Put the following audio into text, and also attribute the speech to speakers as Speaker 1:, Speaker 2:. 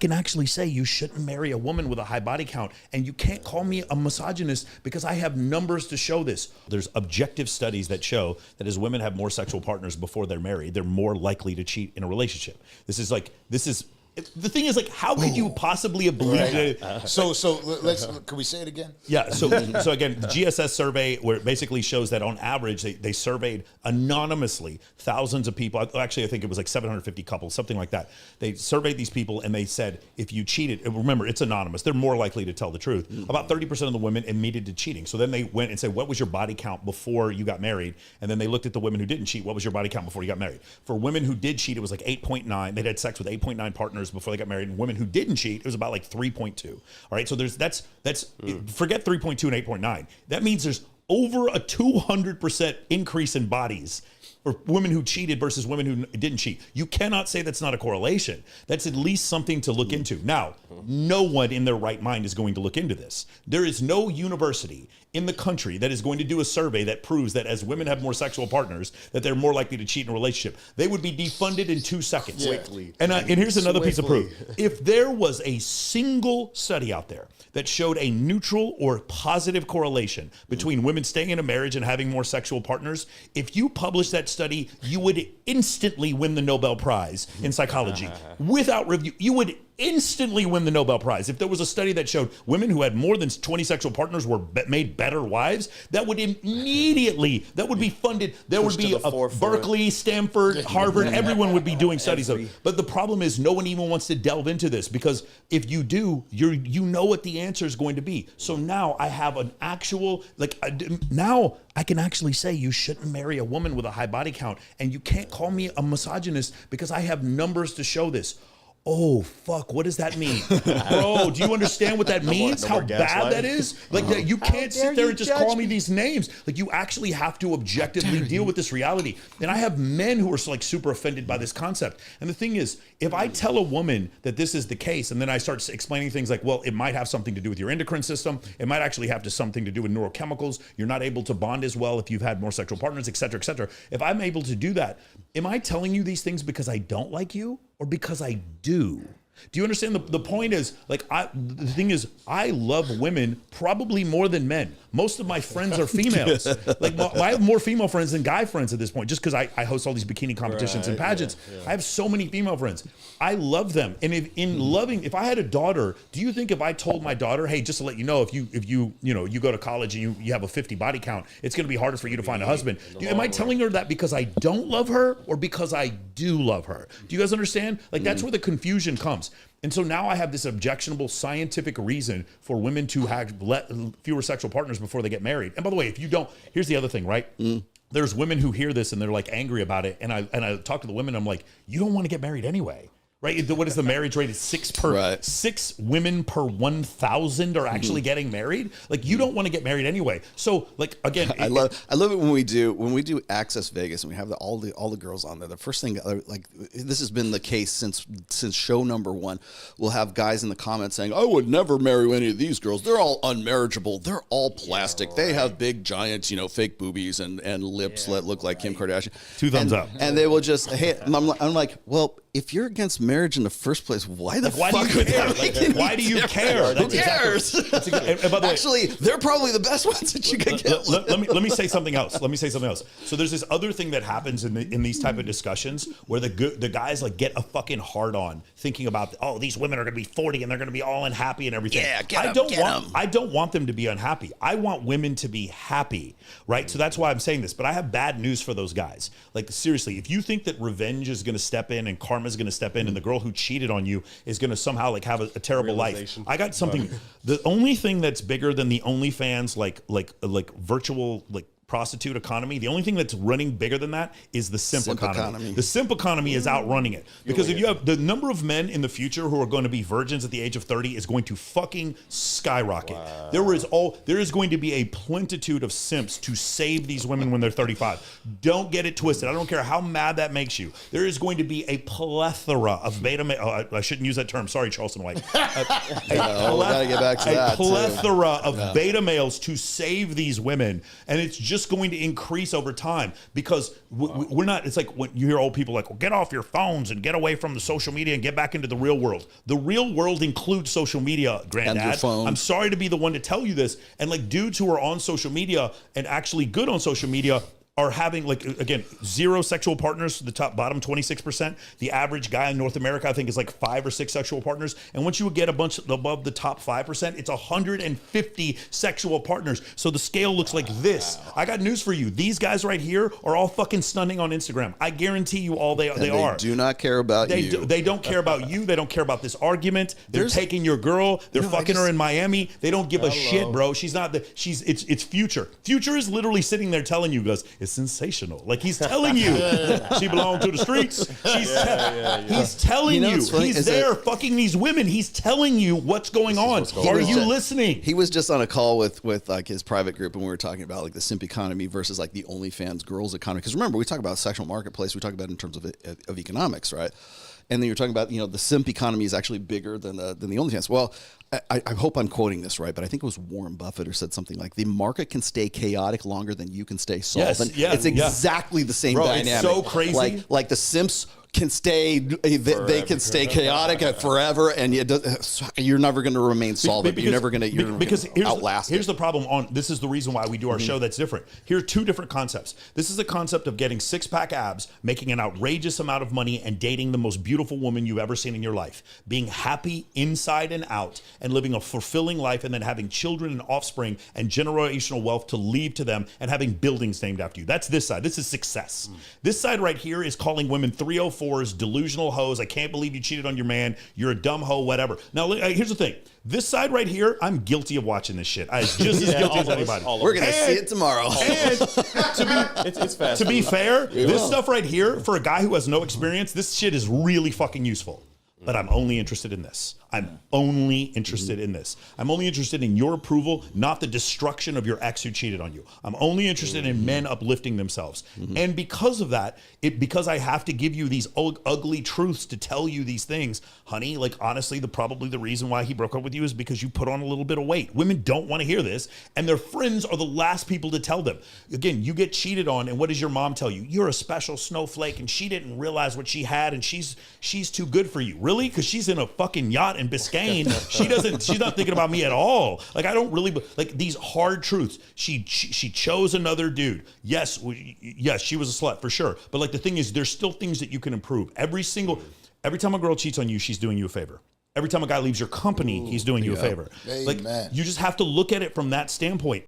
Speaker 1: can actually say you shouldn't marry a woman with a high body count, and you can't call me a misogynist because I have numbers to show this. There's objective studies that show that as women have more sexual partners before they're married, they're more likely to cheat in a relationship. The thing is, like, how could you possibly have believed it?
Speaker 2: Can we say it again?
Speaker 1: Yeah. So again, the GSS survey, where it basically shows that on average, they surveyed anonymously thousands of people. Actually, I think it was like 750 couples, something like that. They surveyed these people and they said, if you cheated, remember, it's anonymous. They're more likely to tell the truth. About 30% of the women admitted to cheating. So then they went and said, what was your body count before you got married? And then they looked at the women who didn't cheat. What was your body count before you got married? For women who did cheat, it was like 8.9. They'd had sex with 8.9 partners before they got married, and women who didn't cheat, it was about like 3.2. All right, so that's forget 3.2 and 8.9. That means there's over a 200% increase in bodies for women who cheated versus women who didn't cheat. You cannot say that's not a correlation. That's at least something to look into. Now, no one in their right mind is going to look into this. There is no university in the country that is going to do a survey that proves that as women have more sexual partners, that they're more likely to cheat in a relationship. They would be defunded in 2 seconds.
Speaker 2: Quickly.
Speaker 1: And here's another piece of proof. If there was a single study out there that showed a neutral or positive correlation between women staying in a marriage and having more sexual partners, if you publish that study, you would instantly win the Nobel Prize in psychology. Without review, you would instantly win the Nobel Prize. If there was a study that showed women who had more than 20 sexual partners were made better wives, that would immediately, that would be funded. There would be Berkeley, Stanford, Harvard, everyone would be doing studies of it. But the problem is no one even wants to delve into this, because if you do, you know what the answer is going to be. So now I have an actual, now I can actually say you shouldn't marry a woman with a high body count, and you can't call me a misogynist because I have numbers to show this. Oh, fuck, what does that mean? Bro, do you understand what that means? How bad that is? Like, you can't sit there and just call me these names. Like, you actually have to objectively deal with this reality. And I have men who are like super offended by this concept. And the thing is, if I tell a woman that this is the case, and then I start explaining things like, well, it might have something to do with your endocrine system. It might actually have something to do with neurochemicals. You're not able to bond as well if you've had more sexual partners, et cetera, et cetera. If I'm able to do that, am I telling you these things because I don't like you or because I do? Do you understand? The point is, like, the thing is, I love women probably more than men. Most of my friends are females. Like, I have more female friends than guy friends at this point, just because I host all these bikini competitions and pageants. I have so many female friends. I love them. And if I had a daughter, do you think if I told my daughter, hey, just to let you know, if you go to college and you have a 50 body count, it's going to be harder for you to find a husband. Am I telling her that because I don't love her or because I do love her? Do you guys understand? Like, that's where the confusion comes. And so now I have this objectionable scientific reason for women to have fewer sexual partners before they get married. And by the way, if you don't, here's the other thing, right? There's women who hear this and they're like angry about it. And I talk to the women, I'm like, you don't want to get married anyway. Right? What is the marriage rate? It's 6 women per 1,000 are actually getting married. Like, you don't want to get married anyway. So, like, again,
Speaker 3: I love it when we do Access Vegas and we have all the girls on there. The first thing, like, this has been the case since show number 1. We'll have guys in the comments saying, "I would never marry any of these girls. They're all unmarriageable. They're all plastic. They have big, giant, fake boobies and lips that look like Kim Kardashian."
Speaker 1: 2 thumbs up.
Speaker 3: And they will just hit. I'm like, well, if you're against marriage in the first place, why the fuck would that make any
Speaker 1: why do you care?
Speaker 3: Who cares?
Speaker 1: And by the way,
Speaker 3: actually, they're probably the best ones that you can get.
Speaker 1: Let me say something else. So there's this other thing that happens in these type of discussions where the guys like get a fucking hard on thinking about, oh, these women are going to be 40 and they're going to be all unhappy and everything.
Speaker 3: Yeah,
Speaker 1: I don't want them to be unhappy. I want women to be happy, right? So that's why I'm saying this. But I have bad news for those guys. Like, seriously, if you think that revenge is going to step in and karma is going to step in and the girl who cheated on you is going to somehow like have a terrible life, I got something. The only thing that's bigger than the OnlyFans like virtual like prostitute economy, the only thing that's running bigger than that is the simp economy. The simp economy is outrunning it, because if you have the number of men in the future who are going to be virgins at the age of 30 is going to fucking skyrocket. Wow. There is going to be a plentitude of simps to save these women when they're 35. Don't get it twisted. I don't care how mad that makes you. There is going to be a plethora of beta male. I shouldn't use that term. Sorry, Charleston White.
Speaker 3: Gotta get back to that.
Speaker 1: A plethora of beta males to save these women, and it's just just going to increase over time because we're not. It's like when you hear old people like, well, get off your phones and get away from the social media and get back into the real world. The real world includes social media, granddad.
Speaker 3: And your phone.
Speaker 1: I'm sorry to be the one to tell you this. And like dudes who are on social media and actually good on social media are having, like, again, 0 sexual partners, the bottom 26%. The average guy in North America, I think, is like 5 or 6 sexual partners. And once you get a bunch above the top 5%, it's 150 sexual partners. So the scale looks like this. I got news for you. These guys right here are all fucking stunning on Instagram. I guarantee you all they are.
Speaker 3: Do not care about you.
Speaker 1: They don't care about you. They don't care about this argument. They're taking your girl. They're fucking her in Miami. They don't give a shit, bro. She's not it's Future. Future is literally sitting there telling you guys, it's sensational. Like he's telling you she belonged to the streets. He's telling you. He's there fucking these women. He's telling you what's going on. Are you listening?
Speaker 3: He was just on a call with like his private group, and we were talking about like the simp economy versus like the OnlyFans girls economy. Because remember, we talk about sexual marketplace. We talk about it in terms of economics, right? And then you're talking about, the simp economy is actually bigger than the OnlyFans. Well, I hope I'm quoting this right, but I think it was Warren Buffett who said something like, the market can stay chaotic longer than you can stay solvent. It's exactly the same dynamic.
Speaker 1: It's so crazy.
Speaker 3: Like the simps can stay, they can stay chaotic forever, and you're never going to remain solvent. You're never going to outlast
Speaker 1: Here's the problem this is the reason why we do our show that's different. Here are 2 different concepts. This is a concept of getting 6-pack abs, making an outrageous amount of money, and dating the most beautiful woman you've ever seen in your life. Being happy inside and out, and living a fulfilling life, and then having children and offspring and generational wealth to leave to them, and having buildings named after you. That's this side. This is success. This side right here is calling women 304s, delusional hoes. I can't believe you cheated on your man. You're a dumb hoe, whatever. Now, here's the thing. This side right here, I'm guilty of watching this shit. I'm just as guilty as anybody.
Speaker 3: We're going to see it tomorrow.
Speaker 1: And to be fair, this stuff right here, for a guy who has no experience, this shit is really fucking useful. But I'm only interested in this. I'm only interested in this. I'm only interested in your approval, not the destruction of your ex who cheated on you. I'm only interested in men uplifting themselves. And because of that, because I have to give you these ugly truths to tell you these things, honey, like honestly, probably the reason why he broke up with you is because you put on a little bit of weight. Women don't want to hear this, and their friends are the last people to tell them. Again, you get cheated on, and what does your mom tell you? You're a special snowflake, and she didn't realize what she had, and she's too good for you. Really? Because she's in a fucking yacht in Biscayne. She's not thinking about me at all. Like, I don't really, like, these hard truths. She chose another dude. Yes, she was a slut for sure. But like, the thing is, there's still things that you can improve. Every time a girl cheats on you, she's doing you a favor. Every time a guy leaves your company, he's doing you a favor.
Speaker 2: Amen.
Speaker 1: Like, you just have to look at it from that standpoint.